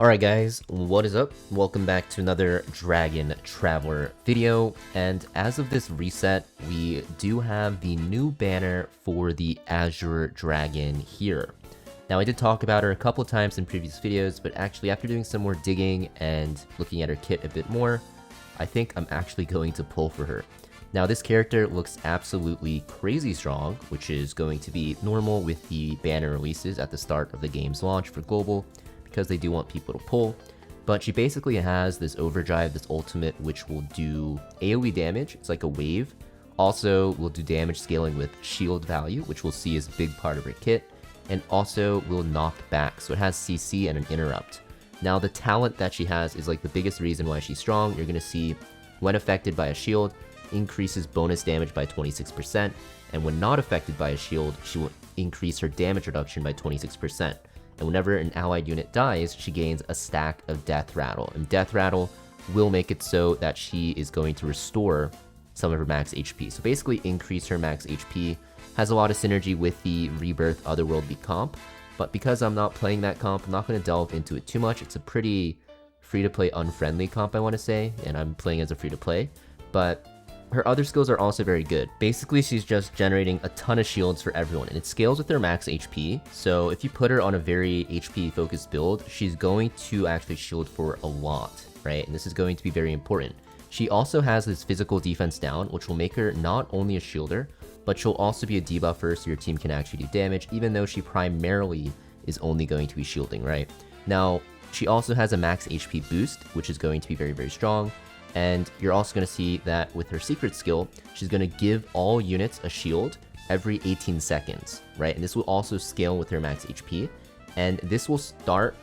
Alright guys, what is up? Welcome back to another Dragon Traveler video, and as of this reset, we do have the new banner for the Azure Dragon here. Now I did talk about her a couple times in previous videos, but actually after doing some more digging and looking at her kit a bit more, I think I'm actually going to pull for her. Now this character looks absolutely crazy strong, which is going to be normal with the banner releases at the start of the game's launch for global, because they do want people to pull. But she basically has this overdrive, this ultimate, which will do AoE damage. It's like a wave. Also will do damage scaling with shield value, which we'll see is a big part of her kit, and also will knock back. So it has CC and an interrupt. Now the talent that she has is like the biggest reason why she's strong. You're gonna see when affected by a shield, increases bonus damage by 26%, and when not affected by a shield, she will increase her damage reduction by 26%. And whenever an allied unit dies, she gains a stack of Death Rattle. And Death Rattle will make it so that she is going to restore some of her max HP. So basically increase her max HP. Has a lot of synergy with the Rebirth Otherworldly comp. But because I'm not playing that comp, I'm not going to delve into it too much. It's a pretty free-to-play unfriendly comp, I want to say. And I'm playing as a free-to-play. But her other skills are also very good. Basically, she's just generating a ton of shields for everyone, and it scales with their max HP. So if you put her on a very HP-focused build, she's going to actually shield for a lot, right? And this is going to be very important. She also has this physical defense down, which will make her not only a shielder, but she'll also be a debuffer, so your team can actually do damage, even though she primarily is only going to be shielding, right? Now, she also has a max HP boost, which is going to be very, very strong. And you're also going to see that with her secret skill, she's going to give all units a shield every 18 seconds, right? And this will also scale with her max HP. And this will start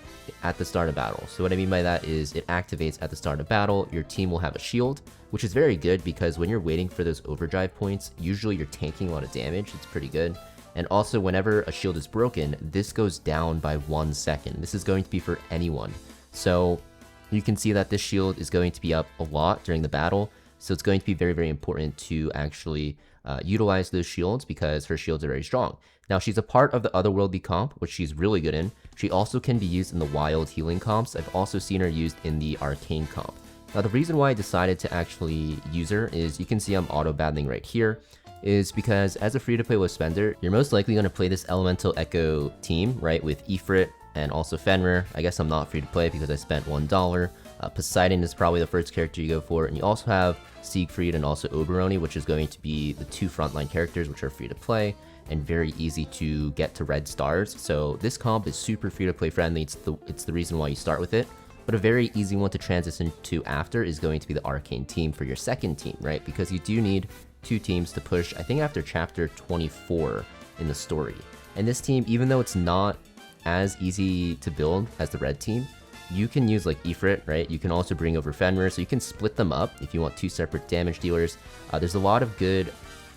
at the start of battle. So what I mean by that is it activates at the start of battle. Your team will have a shield, which is very good because when you're waiting for those overdrive points, usually you're tanking a lot of damage. It's pretty good. And also whenever a shield is broken, this goes down by 1 second. This is going to be for anyone. So you can see that this shield is going to be up a lot during the battle, so it's going to be very, very important to actually utilize those shields because her shields are very strong. Now, she's a part of the Otherworldly comp, which she's really good in. She also can be used in the Wild healing comps. I've also seen her used in the Arcane comp. Now, the reason why I decided to actually use her is you can see I'm auto-battling right here, is because as a free-to-play with spender, you're most likely going to play this Elemental Echo team, right, with Ifrit, and also Fenrir. I guess I'm not free to play because I spent $1. Poseidon is probably the first character you go for, and you also have Siegfried and also Oberoni, which is going to be the two frontline characters which are free to play and very easy to get to red stars. So this comp is super free to play friendly. It's the reason why you start with it. But a very easy one to transition to after is going to be the Arcane team for your second team, right? Because you do need 2 teams to push, I think after chapter 24 in the story. And this team, even though it's not as easy to build as the red team, you can use like Ifrit, right? You can also bring over Fenrir, so you can split them up if you want 2 separate damage dealers. There's a lot of good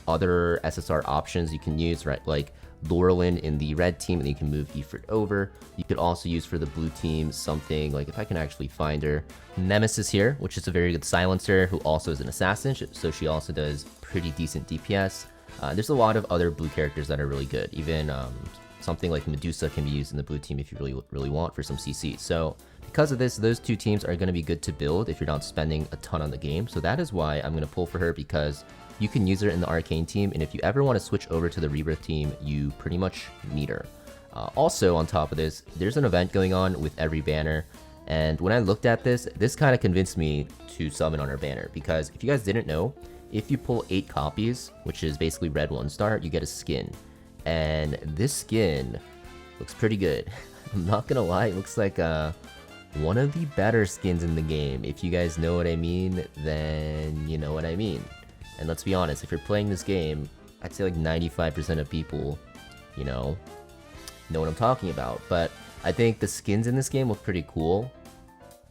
other SSR options you can use, right? Like Laurelin in the red team, and then you can move Ifrit over. You could also use for the blue team something like, if I can actually find her, Nemesis here, which is a very good silencer who also is an assassin, so she also does pretty decent DPS. There's a lot of other blue characters that are really good. Even something like Medusa can be used in the blue team if you really want for some CC. So because of this, those 2 teams are going to be good to build if you're not spending a ton on the game. So that is why I'm going to pull for her, because you can use her in the Arcane team, and if you ever want to switch over to the Rebirth team, you pretty much need her. Also on top of this, there's an event going on with every banner, and when I looked at this kind of convinced me to summon on her banner, because if you guys didn't know, if you pull 8 copies, which is basically red 1-star, you get a skin. And this skin looks pretty good. I'm not gonna lie, it looks like one of the better skins in the game. If you guys know what I mean, then you know what I mean. And let's be honest, if you're playing this game, I'd say like 95% of people, know what I'm talking about. But I think the skins in this game look pretty cool.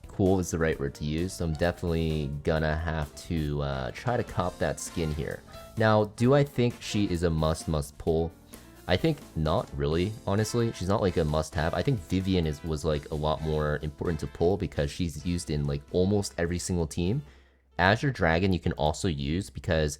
Cool is the right word to use, so I'm definitely gonna have to try to cop that skin here. Now, do I think she is a must pull? I think not really, honestly. She's not like a must-have. I think Vivian was like a lot more important to pull because she's used in like almost every single team. Azure Dragon you can also use because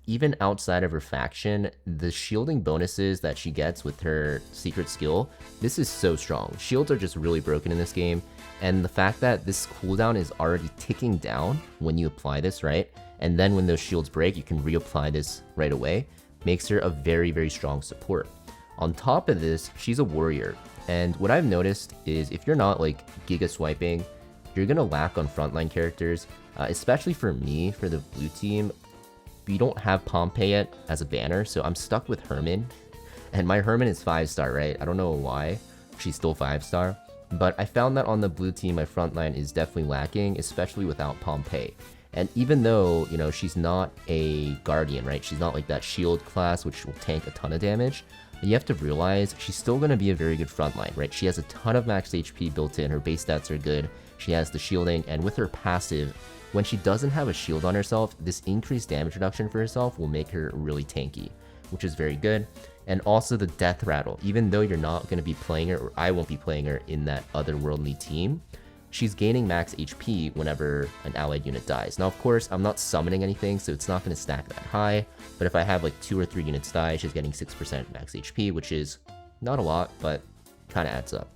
even outside of her faction, the shielding bonuses that she gets with her secret skill, this is so strong. Shields are just really broken in this game, and the fact that this cooldown is already ticking down when you apply this, right? And then when those shields break, you can reapply this right away, makes her a very, very strong support. On top of this, she's a warrior, and what I've noticed is if you're not like giga swiping, you're gonna lack on frontline characters, especially for me, for the blue team. We don't have Pompey yet as a banner, so I'm stuck with Herman, and my Herman is 5-star, right? I don't know why she's still 5-star, but I found that on the blue team, my frontline is definitely lacking, especially without Pompey. And even though, you know, she's not a Guardian, right? She's not like that shield class, which will tank a ton of damage. You have to realize she's still going to be a very good frontline, right? She has a ton of max HP built in, her base stats are good, she has the shielding, and with her passive, when she doesn't have a shield on herself, this increased damage reduction for herself will make her really tanky, which is very good. And also the death rattle, even though you're not going to be playing her, or I won't be playing her in that otherworldly team, she's gaining max HP whenever an allied unit dies. Now, of course, I'm not summoning anything, so it's not going to stack that high, but if I have like 2 or 3 units die, she's getting 6% max HP, which is not a lot, but kind of adds up.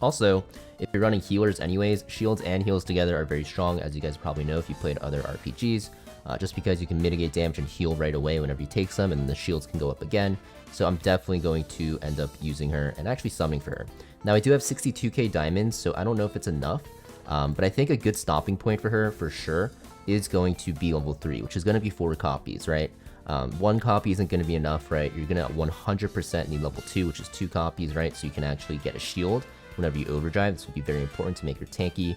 Also, if you're running healers anyways, shields and heals together are very strong, as you guys probably know if you played other RPGs, just because you can mitigate damage and heal right away whenever you take some, and the shields can go up again. So I'm definitely going to end up using her and actually summoning for her. Now, I do have 62k diamonds, so I don't know if it's enough, but I think a good stopping point for her, for sure, is going to be level 3, which is going to be 4 copies, right? 1 copy isn't going to be enough, right? You're going to 100% need level 2, which is 2 copies, right? So you can actually get a shield whenever you overdrive. This would be very important to make her tanky,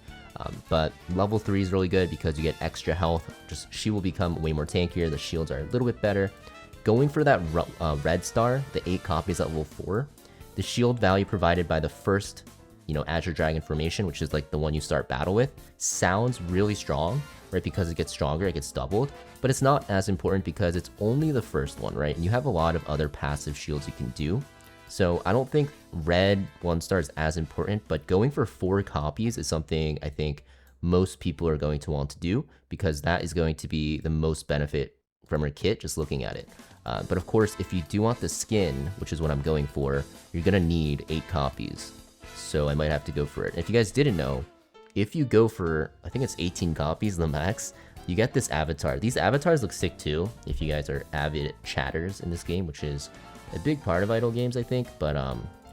but level 3 is really good because you get extra health. Just she will become way more tankier. The shields are a little bit better. Going for that red star, the 8 copies at level 4, the shield value provided by the first, you know, Azure Dragon formation, which is like the one you start battle with, sounds really strong, right? Because it gets stronger, it gets doubled, but it's not as important because it's only the first one, right? And you have a lot of other passive shields you can do. So I don't think red 1-star is as important, but going for 4 copies is something I think most people are going to want to do, because that is going to be the most benefit from her kit, just looking at it. But of course, if you do want the skin, which is what I'm going for, you're gonna need 8 copies. So I might have to go for it. If you guys didn't know, if you go for, I think it's 18 copies, the max, you get this avatar. These avatars look sick too, if you guys are avid chatters in this game, which is a big part of idle games, I think. But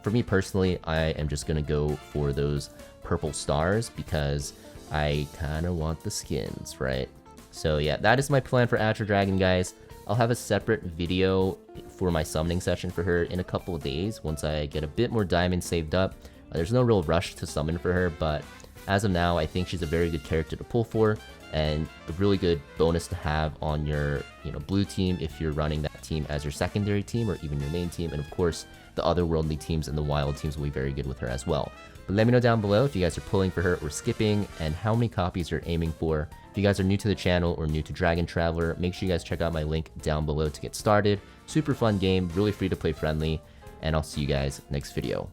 for me personally, I am just gonna go for those purple stars because I kind of want the skins, right? So yeah, that is my plan for Azure Dragon, guys. I'll have a separate video for my summoning session for her in a couple of days once I get a bit more diamonds saved up. There's no real rush to summon for her, but as of now, I think she's a very good character to pull for, and a really good bonus to have on your, you know, blue team if you're running that team as your secondary team or even your main team. And of course, the otherworldly teams and the wild teams will be very good with her as well. But let me know down below if you guys are pulling for her or skipping, and how many copies you're aiming for. If you guys are new to the channel or new to Dragon Traveler, make sure you guys check out my link down below to get started. Super fun game, really free to play friendly, and I'll see you guys next video.